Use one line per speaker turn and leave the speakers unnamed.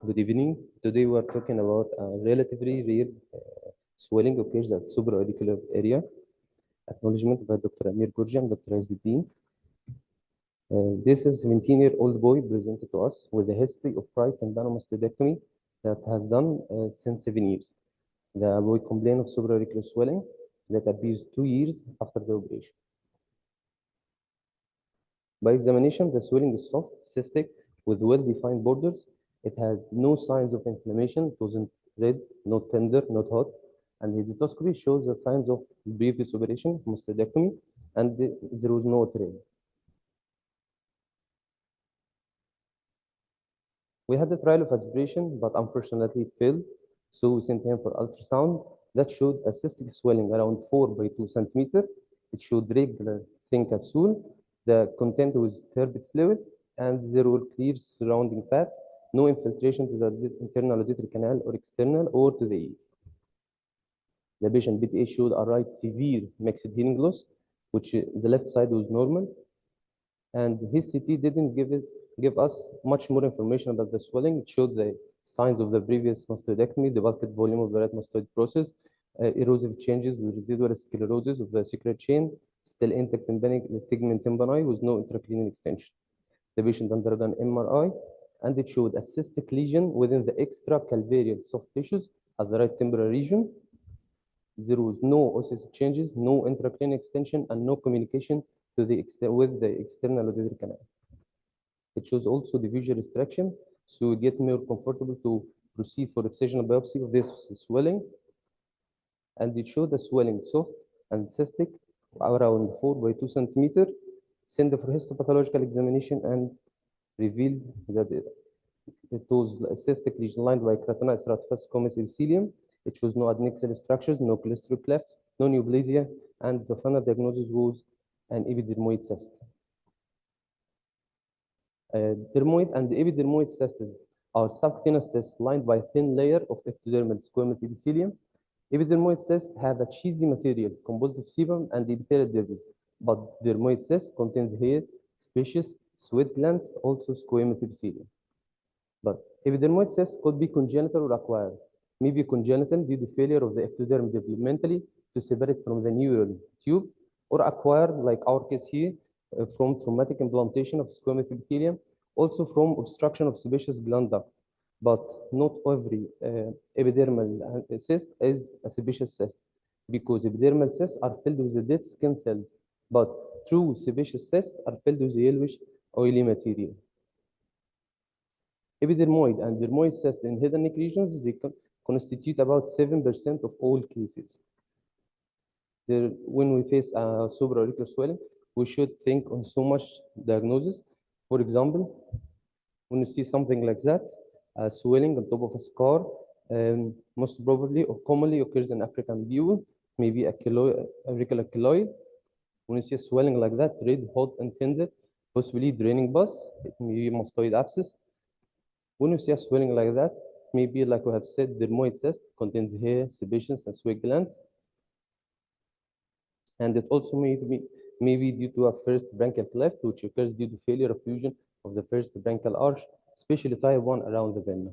Good evening. Today we are talking about a relatively rare swelling occurs at supraauricular area. Acknowledgement by Dr. Amir Gurjan, Dr. Azzuddin. This is a 17-year-old boy presented to us with a history of right tendinomastoidectomy that has done since 7 years. The boy complained of supraauricular swelling that appears 2 years after the operation. By examination, the swelling is soft, cystic, with well-defined borders. It had no signs of inflammation. It wasn't red, not tender, not hot. And his cystoscopy shows the signs of previous operation, mastoidectomy, and there was no trail. We had a trial of aspiration, but unfortunately it failed. So we sent him for ultrasound that showed a cystic swelling around 4 by 2 centimeter. It showed regular thin capsule. The content was turbid fluid, and there were clear surrounding fat, no infiltration to the internal auditory canal or external or to the ear. The patient BTA showed a right severe mixed hearing loss, which the left side was normal. And his CT didn't give us much more information about the swelling. It showed the signs of the previous mastoidectomy, the bulked volume of the right mastoid process, erosive changes with residual sclerosis of the secret chain, still intact tympanic tegment tympani with no intracranial extension. The patient underwent MRI, and it showed a cystic lesion within the extracalvarial soft tissues at the right temporal region. There was no osseous changes, no intracranial extension, and no communication with the external auditory canal. It shows also the visual restriction, so you get more comfortable to proceed for excisional biopsy of this swelling. And it showed the swelling soft and cystic around 4 by 2 centimeter. Send for histopathological examination and revealed that it was a cystic lesion lined by keratinized stratified epithelium. It shows no adnexal structures, no cholesterol clefts, no neoplasia, and the final diagnosis was an epidermoid cyst. Dermoid and epidermoid cysts are subcutaneous cysts lined by a thin layer of ectodermal squamous epithelium. Epidermoid cysts have a cheesy material composed of sebum and epithelial debris, but dermoid cyst contains hair, sebaceous, sweat glands, also squamous epithelium. But epidermoid cyst could be congenital or acquired. Maybe congenital due to failure of the ectoderm developmentally to separate from the neural tube, or acquired, like our case here, from traumatic implantation of squamous epithelium, also from obstruction of sebaceous gland duct. But not every epidermal cyst is a sebaceous cyst, because epidermal cysts are filled with the dead skin cells, but true sebaceous cysts are filled with yellowish oily material. Epidermoid and dermoid cysts in head and neck regions, they constitute about 7% of all cases. When we face a supraauricular swelling, we should think on so much diagnosis. For example, when you see something like that, a swelling on top of a scar, most probably or commonly occurs in African view, maybe a auricular keloid. When you see a swelling like that, red, hot, and tender, possibly draining pus, it may be mastoid abscess. When you see a swelling like that, maybe like we have said, dermoid cyst contains hair, sebaceous, and sweat glands. And it also may be due to a first branchial cleft, which occurs due to failure of fusion of the first branchial arch, especially type 1 around the vena.